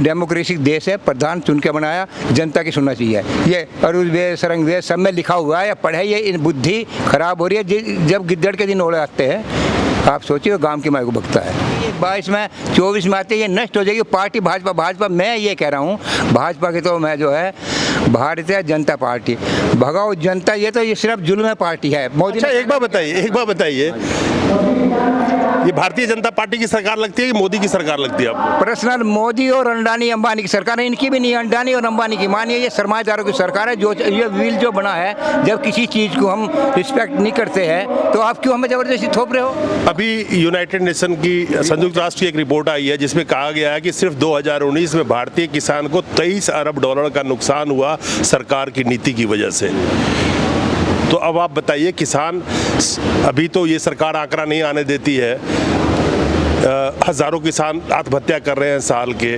Democracy देश है, प्रधान चुन के बनाया, जनता की सुनना चाहिए। ये अरुण वेद, सरंग वेद सब में लिखा हुआ है, पढ़े, ये इन बुद्धि खराब हो रही है। जब गिद्दड़ के दिन ओले आते हैं, आप सोचिए गांव की माई को बकता है। 22 में 24 में आते ये नष्ट हो जाएगी पार्टी भाजपा। मैं ये कह रहा हूँ भाजपा की तो मैं जो है भारतीय जनता पार्टी भगाओ जनता, ये सिर्फ जुल्म पार्टी है। मोदी अच्छा एक बात बताइए ये भारतीय जनता पार्टी की सरकार लगती है कि मोदी की सरकार लगती है आपको? पर्सनल मोदी और अंडानी अंबानी की सरकार है, इनकी भी नहीं, अंडानी और अंबानी की। मानिए ये सरमाएदारों की सरकार है। जो ये व्हील जो बना है, जब किसी चीज़ को हम रिस्पेक्ट नहीं करते हैं तो आप क्यों हमें ज़बरदस्ती थोप रहे हो? अभी यूनाइटेड नेशन की संयुक्त राष्ट्र की एक रिपोर्ट आई है जिसमें कहा गया है कि सिर्फ 2019 में भारतीय किसान को 23 अरब डॉलर का नुकसान हुआ सरकार की नीति की वजह से। तो अब आप बताइए, किसान अभी तो ये सरकार आंकड़ा नहीं आने देती है, हजारों किसान आत्महत्या कर रहे हैं साल के,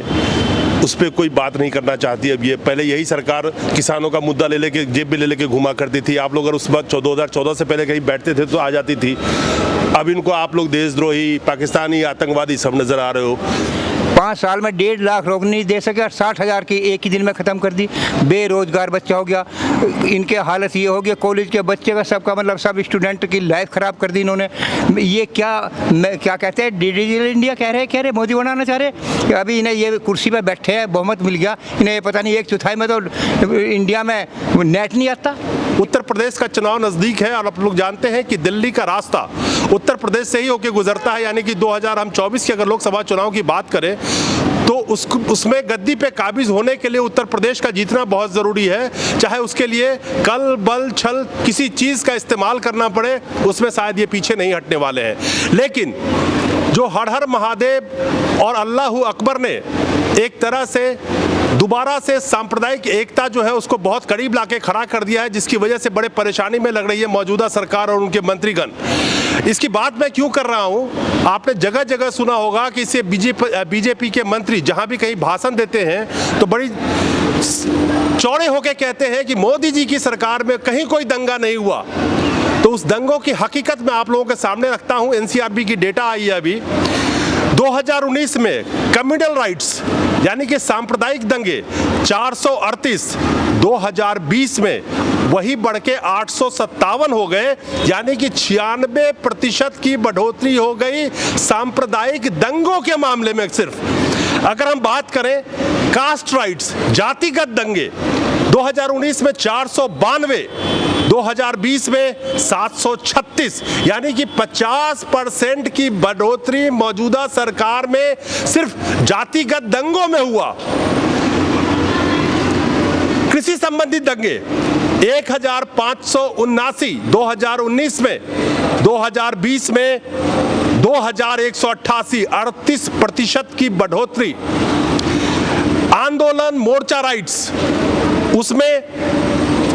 उस पर कोई बात नहीं करना चाहती। अब ये पहले यही सरकार किसानों का मुद्दा ले लेके जेब में ले लेके घुमा करती थी। आप लोग अगर उस वक्त 2014 से पहले कहीं बैठते थे तो आ जाती थी। अब इनको आप लोग देशद्रोही, पाकिस्तानी, आतंकवादी सब नजर आ रहे हो। 5 साल में 1.5 लाख रोग नहीं दे सके और 60,000 की एक ही दिन में ख़त्म कर दी। बेरोजगार बच्चा हो गया, इनके हालत ये हो गया, कॉलेज के बच्चे का सबका मतलब सब स्टूडेंट की लाइफ ख़राब कर दी इन्होंने। ये क्या कहते हैं, डिजिटल इंडिया कह रहे मोदी बनाना चाह रहे। अभी इन्हें ये कुर्सी पर बैठे हैं, बहुमत मिल गया इन्हें, पता नहीं 1/4 में तो इंडिया में नेट नहीं आता। उत्तर प्रदेश का चुनाव नज़दीक है और आप लोग जानते हैं कि दिल्ली का रास्ता उत्तर प्रदेश से ही होकर गुजरता है। यानी कि 2024 के अगर लोकसभा चुनाव की बात करें तो उसमें गद्दी पे काबिज होने के लिए उत्तर प्रदेश का जीतना बहुत ज़रूरी है। चाहे उसके लिए कल बल छल किसी चीज़ का इस्तेमाल करना पड़े, उसमें शायद ये पीछे नहीं हटने वाले हैं। लेकिन जो हर हर महादेव और अल्लाहू अकबर ने एक तरह से दोबारा से सांप्रदायिक एकता जो है उसको बहुत करीब लाके खड़ा कर दिया है, जिसकी वजह से बड़े परेशानी में लग रही है मौजूदा सरकार और उनके मंत्रीगण। इसकी बात मैं क्यों कर रहा हूं, आपने जगह जगह सुना होगा कि इसे बीजेपी के मंत्री जहां भी कहीं भाषण देते हैं तो बड़ी चौड़े होकर कहते हैं कि मोदी जी की सरकार में कहीं कोई दंगा नहीं हुआ। तो उस दंगों की हकीकत मैं आप लोगों के सामने रखता हूं। एनसीआरबी की डेटा आई है अभी 2019 में कम्युनल राइट्स यानी कि सांप्रदायिक दंगे 438, 2020 में वही बढ़ के 857 हो गए, यानी कि 96% की बढ़ोतरी हो गई सांप्रदायिक दंगों के मामले में। सिर्फ अगर हम बात करें कास्ट राइट्स, जातिगत दंगे, 2019 में 492, 2020 में 736, यानी कि 50% की बढ़ोतरी मौजूदा सरकार में सिर्फ जातिगत दंगों में हुआ। कृषि संबंधित दंगे 1579 2019 में, 2020 में 2188, 38% की बढ़ोतरी। आंदोलन मोर्चा राइट्स उसमें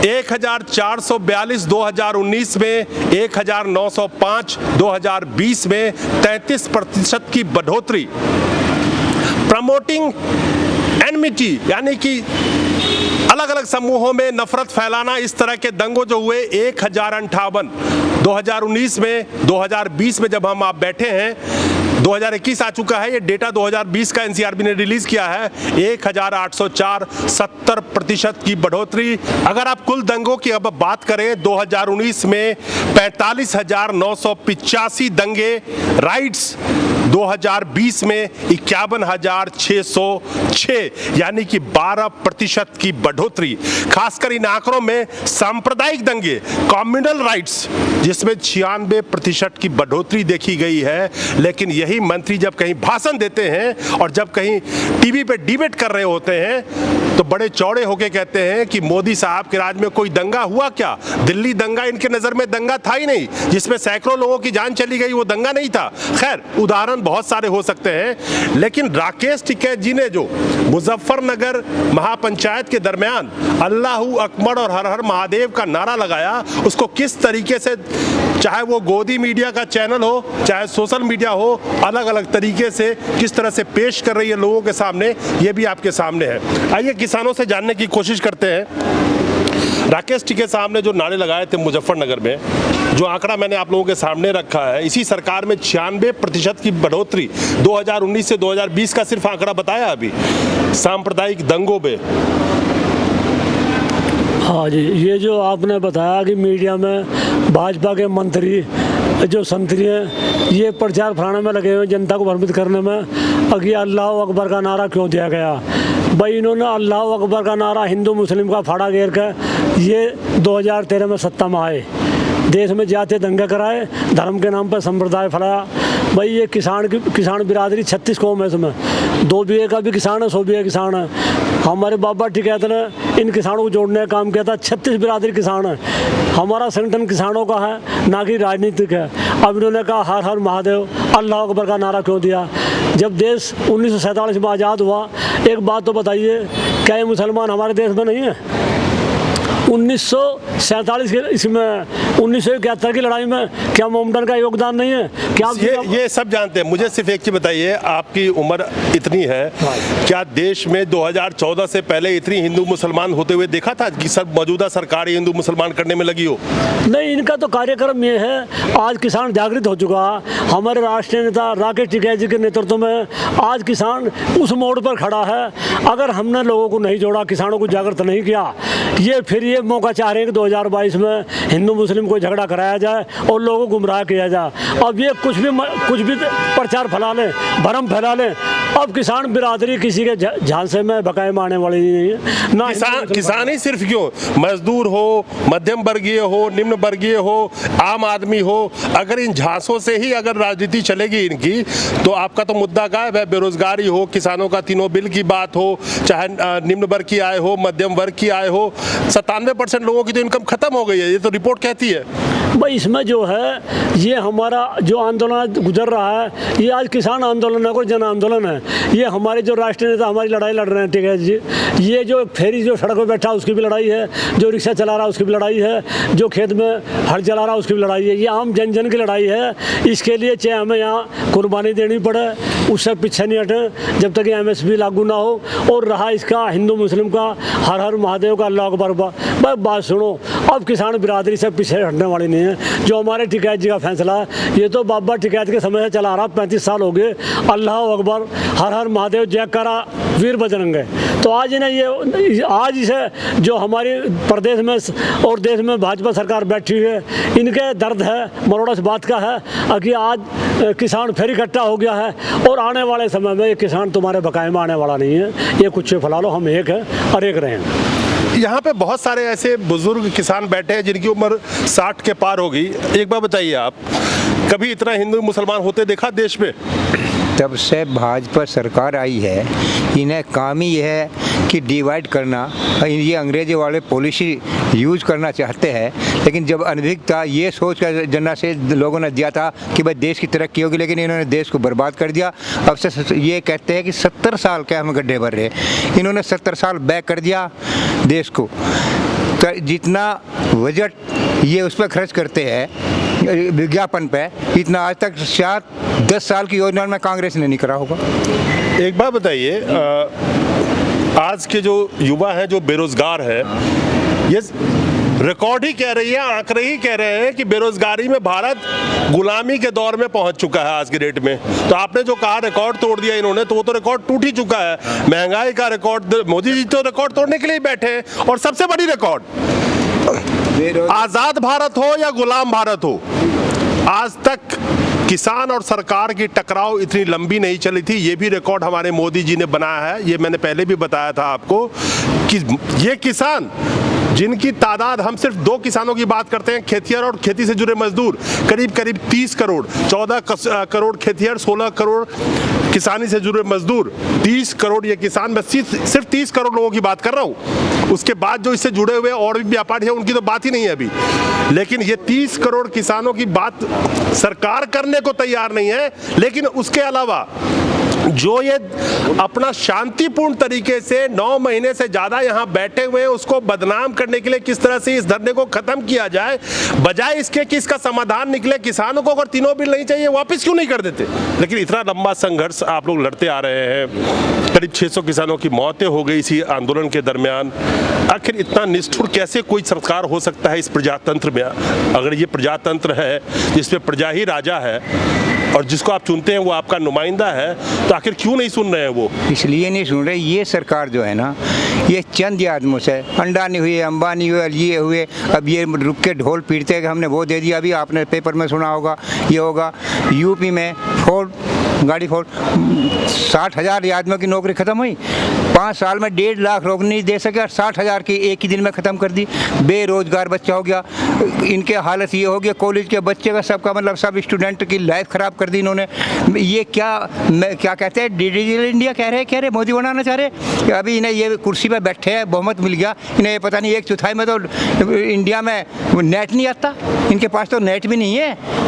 1442 2019 में, 1905 2020 में 33% की बढ़ोतरी। प्रमोटिंग एनमिटी यानी कि अलग अलग समूहों में नफरत फैलाना, इस तरह के दंगों जो हुए 1058 2019 में, 2020 में जब हम आप बैठे हैं 2021 आ चुका है, ये डेटा 2020 का एनसीआरबी ने रिलीज किया है, 1804, 70% की बढ़ोतरी। अगर आप कुल दंगों की अब बात करें 2019 में 45,985 दंगे राइट्स, 2020 में 51,606, यानी कि 12% की बढ़ोतरी। खासकर इन आंकड़ों में सांप्रदायिक दंगे, कम्युनल राइट्स, जिसमें 96% की बढ़ोतरी देखी गई है। लेकिन यही मंत्री जब कहीं भाषण देते हैं और जब कहीं टीवी पे डिबेट कर रहे होते हैं तो बड़े चौड़े होके कहते हैं कि मोदी साहब के राज में कोई दंगा हुआ क्या? दिल्ली दंगा इनके नजर में दंगा था ही नहीं, जिसमें सैकड़ों लोगों की जान चली गई, वो दंगा नहीं था। खैर उदाहरण बहुत सारे हो सकते हैं, लेकिन राकेश टिकैत जी ने जो मुजफ्फरनगर महापंचायत के दरमियान अल्लाहू अकबर और हर हर महादेव का नारा लगाया, उसको किस तरीके से, चाहे वो गोदी मीडिया का चैनल हो, चाहे सोशल मीडिया हो, अलग अलग तरीके से किस तरह से पेश कर रही है लोगों के सामने, ये भी आपके सामने है। आइए किसानों से जानने की कोशिश करते हैं। राकेश टिकैत साहब ने जो नारे लगाए थे मुजफ्फरनगर में, जो आंकड़ा मैंने आप लोगों के सामने रखा है, इसी सरकार में 96% की बढ़ोतरी 2019 से 2020 का सिर्फ आंकड़ा बताया अभी सांप्रदायिक दंगों पे। हाँ जी, ये जो आपने बताया कि मीडिया में भाजपा के मंत्री जो संतरी हैं ये प्रचार फैलाने में लगे हुए, जनता को भ्रमित करने में। अभी अल्लाह अकबर का नारा क्यों दिया गया भाई? इन्होंने अल्लाह अकबर का नारा हिंदू मुस्लिम का फाड़ा घेर कर ये 2013 में सत्ता में आए, देश में जाते दंगे कराए, धर्म के नाम पर संप्रदाय फैलाया। भाई ये किसान बिरादरी 36 कौम है, इसमें 2 बीघे का भी किसान है, 100 बीघे किसान है। हमारे बाबा टिकैत ने इन किसानों को जोड़ने का काम किया था। 36 बिरादरी किसान है। हमारा संगठन किसानों का है, ना कि राजनीतिक है। अब इन्होंने कहा हर हर महादेव, अल्लाह अकबर का नारा क्यों दिया? जब देश 1947 में आज़ाद हुआ, एक बात तो बताइए, क्या ये मुसलमान हमारे देश में नहीं है? 1947 के इसमें 1971 की लड़ाई में क्या मोमडन का योगदान नहीं है? क्या ये सब जानते हैं। मुझे सिर्फ एक चीज बताइए, आपकी उम्र इतनी है, क्या देश में 2014 से पहले इतनी हिंदू मुसलमान होते हुए देखा था कि सब मौजूदा सरकार हिंदू मुसलमान करने में लगी हो? नहीं, इनका तो कार्यक्रम ये है। आज किसान जागृत हो चुका। हमारे राष्ट्रीय नेता राकेश टिकैत जी के नेतृत्व में आज किसान उस मोड़ पर खड़ा है। अगर हमने लोगों को नहीं जोड़ा, किसानों को जागृत नहीं किया, ये फिर ये मौका चाह रहे हैं कि 2022 में हिंदू मुस्लिम को झगड़ा कराया जाए और लोगों को गुमराह किया जाए। अब ये कुछ भी प्रचार फैला लें, भरम फैला लें। अब किसान बिरादरी किसी के झांसे में बकाए में आने वाली नहीं है। ना किसान ही सिर्फ क्यों, मजदूर हो, मध्यम वर्गीय हो, निम्न वर्गीय हो, आम आदमी हो, अगर इन झांसों से ही अगर राजनीति चलेगी इनकी, तो आपका तो मुद्दा क्या है? बेरोजगारी हो, किसानों का तीनों बिल की बात हो, चाहे निम्न वर्ग की आय हो, मध्यम वर्ग की आय हो, 97% लोगों की तो इनकम खत्म हो गई है, ये तो रिपोर्ट कहती है। भाई इसमें जो है, ये हमारा जो आंदोलन गुजर रहा है, ये आज किसान आंदोलन है, कोई जन आंदोलन है। ये हमारे जो राष्ट्रीय नेता हमारी लड़ाई लड़ रहे हैं, ठीक है जी। ये जो फेरी जो सड़क पर बैठा उसकी भी लड़ाई है, जो रिक्शा चला रहा है उसकी भी लड़ाई है, जो खेत में हल चला रहा है उसकी भी लड़ाई है। ये आम जन की लड़ाई है। इसके लिए चाहे हमें यहाँ कुर्बानी देनी पड़े, उससे पीछे नहीं हटें जब तक MSP लागू ना हो। और रहा इसका हिंदू मुस्लिम का, हर हर महादेव का, अल्लाह अकबर का, भाई बात सुनो, अब किसान बिरादरी से पीछे हटने वाली नहीं है। जो हमारे टिकैत जी का फैसला है, ये तो बाबा टिकैत के समय से चला रहा, 35 साल हो गए। अल्लाह अकबर, हर हर महादेव, जयकारा, वीर बजरंग। तो आज इन्हें ये आज इसे जो हमारे प्रदेश में और देश में भाजपा सरकार बैठी है, इनके दर्द है, मरोड़ा इस बात का है कि आज किसान फिर इकट्ठा हो गया है। और आने वाले समय में ये किसान तुम्हारे बकाए में आने वाला नहीं है। ये कुछ फैला लो, हम एक हैं और एक रहें। यहाँ पे बहुत सारे ऐसे बुजुर्ग किसान बैठे हैं जिनकी उम्र 60 के पार हो गई। एक बार बताइए, आप कभी इतना हिंदू मुसलमान होते देखा देश में? तब से भाजपा सरकार आई है, इन्हें काम ही यह है कि डिवाइड करना। ये अंग्रेजी वाले पॉलिसी यूज करना चाहते हैं, लेकिन जब अनभिज्ञता ये सोच कर जना से लोगों ने दिया था कि भाई देश की तरक्की होगी, लेकिन इन्होंने देश को बर्बाद कर दिया। अब से ये कहते हैं कि 70 साल के हम गड्ढे भर रहे, इन्होंने 70 साल बैक कर दिया देश को। तो जितना बजट ये उस पर खर्च करते हैं विज्ञापन पे, इतना आज तक शायद 10 साल की योजना में कांग्रेस ने नहीं करा होगा। एक बात बताइए, आज के जो युवा हैं, जो बेरोजगार है, ये रिकॉर्ड ही कह रही है, आंकड़े ही कह रहे हैं कि बेरोजगारी में भारत गुलामी के दौर में पहुंच चुका है आज की डेट में। तो आपने जो कहा रिकॉर्ड तोड़ दिया इन्होंने, तो वो तो रिकॉर्ड टूट ही चुका है। महंगाई का रिकॉर्ड, मोदी जी तो रिकॉर्ड तोड़ने के लिए बैठे हैं। और सबसे बड़ी रिकॉर्ड, आजाद भारत हो या गुलाम भारत हो, आज तक किसान और सरकार की टकराव इतनी लंबी नहीं चली थी। ये भी रिकॉर्ड हमारे मोदी जी ने बनाया है। ये मैंने पहले भी बताया था आपको कि ये किसान, जिनकी तादाद, हम सिर्फ 2 किसानों की बात करते हैं, खेतिहर और खेती से जुड़े मजदूर, करीब 30 करोड़, 14 करोड़ खेतिहर, 16 करोड़ किसानी से जुड़े मजदूर, 30 करोड़ ये किसान। मैं सिर्फ 30 करोड़ लोगों की बात कर रहा हूँ। उसके बाद जो इससे जुड़े हुए और भी व्यापारी हैं, उनकी तो बात ही नहीं है अभी। लेकिन ये 30 करोड़ किसानों की बात सरकार करने को तैयार नहीं है। लेकिन उसके अलावा जो ये अपना शांतिपूर्ण तरीके से 9 महीने से ज्यादा यहाँ बैठे हुए हैं, उसको बदनाम करने के लिए किस तरह से इस धरने को खत्म किया जाए, बजाय इसके कि इसका समाधान निकले। किसानों को अगर तीनों बिल नहीं चाहिए वापस क्यों नहीं कर देते? लेकिन इतना लंबा संघर्ष आप लोग लड़ते आ रहे हैं, करीब 600 किसानों की मौतें हो गई इसी आंदोलन के दरमियान। आखिर इतना निष्ठुर कैसे कोई सरकार हो सकता है इस प्रजातंत्र में? अगर ये प्रजातंत्र है जिसमें प्रजा ही राजा है और जिसको आप चुनते हैं वो आपका नुमाइंदा है, तो आखिर क्यों नहीं सुन रहे हैं वो? इसलिए नहीं सुन रहे। ये सरकार जो है ना, ये चंद आदमों से, अंडानी हुए, अंबानी हुए, ये हुए, अब ये रुक के ढोल पीटते हैं कि हमने वो दे दिया। अभी आपने पेपर में सुना होगा, ये होगा यूपी में फोर्ड गाड़ी फोर्ड 60,000 आदमियों की नौकरी खत्म हुई। 5 साल में 1.5 लाख नौकरी नहीं दे सके और 60,000 की एक ही दिन में ख़त्म कर दी। बेरोजगार बच्चा हो गया, इनके हालत ये हो गया, कॉलेज के बच्चे का सबका मतलब सब स्टूडेंट की लाइफ ख़राब कर दी इन्होंने। ये क्या कहते हैं, डिजिटल इंडिया कह रहे मोदी बनाना चाह रहे। अभी इन्हें ये कुर्सी पर बैठे हैं, बहुमत मिल गया इन्हें, ये पता नहीं 1/4 में तो इंडिया में नेट नहीं आता, इनके पास तो नेट भी नहीं है।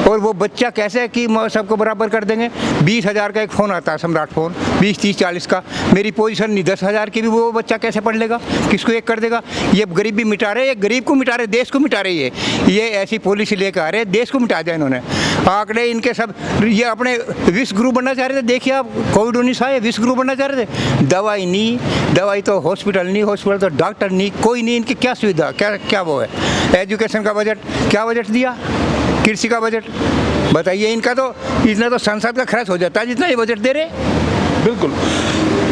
और वो बच्चा कैसे कि सबको बराबर कर देंगे। 20,000 का एक फ़ोन आता है, सम्राट फ़ोन 20, 30, 40 का। मेरी पोजीशन नहीं, 10,000 की भी वो बच्चा कैसे पढ़ लेगा? किसको एक कर देगा? ये गरीबी मिटा रहे, ये गरीब को मिटा रहे, देश को मिटा रही है। ये ऐसी पॉलिसी लेकर आ रहे, देश को मिटा दिया इन्होंने। आंकड़े इनके सब, ये अपने विश्व गुरु बनना चाह रहे थे। देखिए आप, कोविड-19 आए, विश्व गुरु बनना चाह रहे थे। दवाई नहीं, दवाई तो हॉस्पिटल नहीं, हॉस्पिटल तो डॉक्टर नहीं, कोई नहीं। इनकी क्या सुविधा, क्या वो है? एजुकेशन का बजट, क्या बजट दिया? कृषि का बजट बताइए। इनका तो इतना तो संसद का खर्च हो जाता है जितना ये बजट दे रहे। बिल्कुल।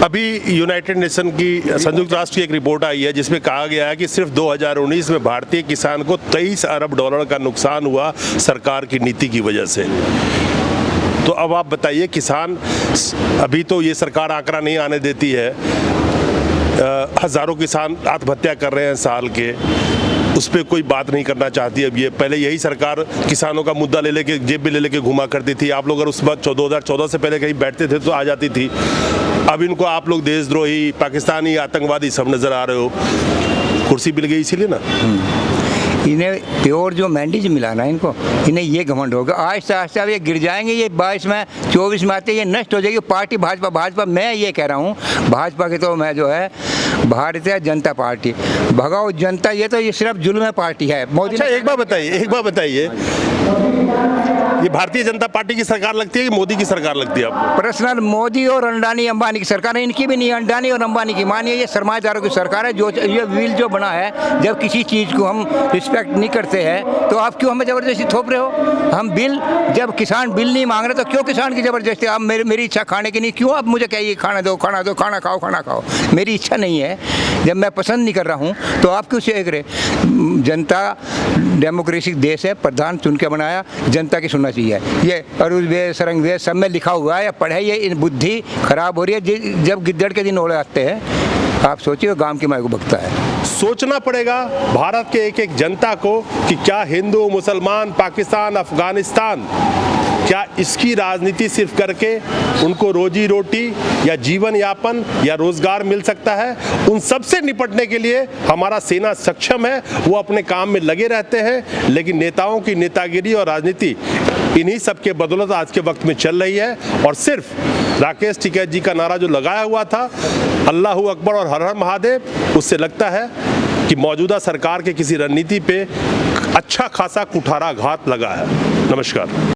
अभी यूनाइटेड नेशन की, संयुक्त राष्ट्र की एक रिपोर्ट आई है जिसमें कहा गया है कि सिर्फ 2019 में भारतीय किसान को $23 अरब का नुकसान हुआ सरकार की नीति की वजह से। तो अब आप बताइए, किसान, अभी तो ये सरकार आंकड़ा नहीं आने देती है, हज़ारों किसान आत्महत्या कर रहे हैं साल के, उस पर कोई बात नहीं करना चाहती। अब ये पहले यही सरकार किसानों का मुद्दा ले लेके, जेब में ले लेके घुमा करती थी। आप लोग अगर उस बार 2014 से पहले कहीं बैठते थे तो आ जाती थी। अब इनको आप लोग देशद्रोही, पाकिस्तानी, आतंकवादी सब नज़र आ रहे हो। कुर्सी मिल गई इसीलिए ना। इन्हें प्योर जो मैंडेज मिला ना, इनको, इन्हें ये घमंड होगा। आहिस्ता आहिस्ता अब ये गिर जाएंगे। ये 22 में 24 में आते ये नष्ट हो जाएगी पार्टी भाजपा। मैं ये कह रहा हूँ, भाजपा की तो मैं जो है भारतीय जनता पार्टी, भगाओ जनता, ये सिर्फ जुल्म पार्टी है। मोदी। अच्छा, एक बात बताइए, ये भारतीय जनता पार्टी की सरकार लगती है कि मोदी की सरकार लगती है आपको? पर्सनल मोदी और अंडानी अंबानी की सरकार है, इनकी भी नहीं, अंडानी और अंबानी की। मानिए ये सरमाएदारों की सरकार है। जो ये बिल जो बना है, जब किसी चीज़ को हम रिस्पेक्ट नहीं करते हैं तो आप क्यों हमें ज़बरदस्ती थोप रहे हो? हम बिल, जब किसान बिल नहीं मांग रहे तो क्यों किसान की ज़बरदस्ती? आप मेरी इच्छा खाने की नहीं, क्यों आप मुझे कहिए खाना दो, खाना खाओ? मेरी इच्छा नहीं है, जब मैं पसंद नहीं कर रहा हूँ तो आप क्यों से रहे? जनता डेमोक्रेसी देश है, प्रधान चुन के बनाया, जनता की सुनना चाहिए। ये अरुण वेद, सरंग वेद सब में लिखा हुआ है, पढ़े। ये इन बुद्धि खराब हो रही है। जब गिद्दड़ के दिन ओले आते हैं, आप सोचिए गांव की माई को बकता है। सोचना पड़ेगा भारत के एक जनता को कि क्या हिंदू, मुसलमान, पाकिस्तान, अफगानिस्तान, क्या इसकी राजनीति सिर्फ करके उनको रोजी रोटी या जीवन यापन या रोजगार मिल सकता है? उन सब से निपटने के लिए हमारा सेना सक्षम है, वो अपने काम में लगे रहते हैं। लेकिन नेताओं की नेतागिरी और राजनीति इन्हीं सब के बदौलत आज के वक्त में चल रही है। और सिर्फ राकेश टिकैत जी का नारा जो लगाया हुआ था, अल्लाहू अकबर और हर हर महादेव, उससे लगता है कि मौजूदा सरकार के किसी रणनीति पे अच्छा खासा कुठाराघात लगा है। नमस्कार।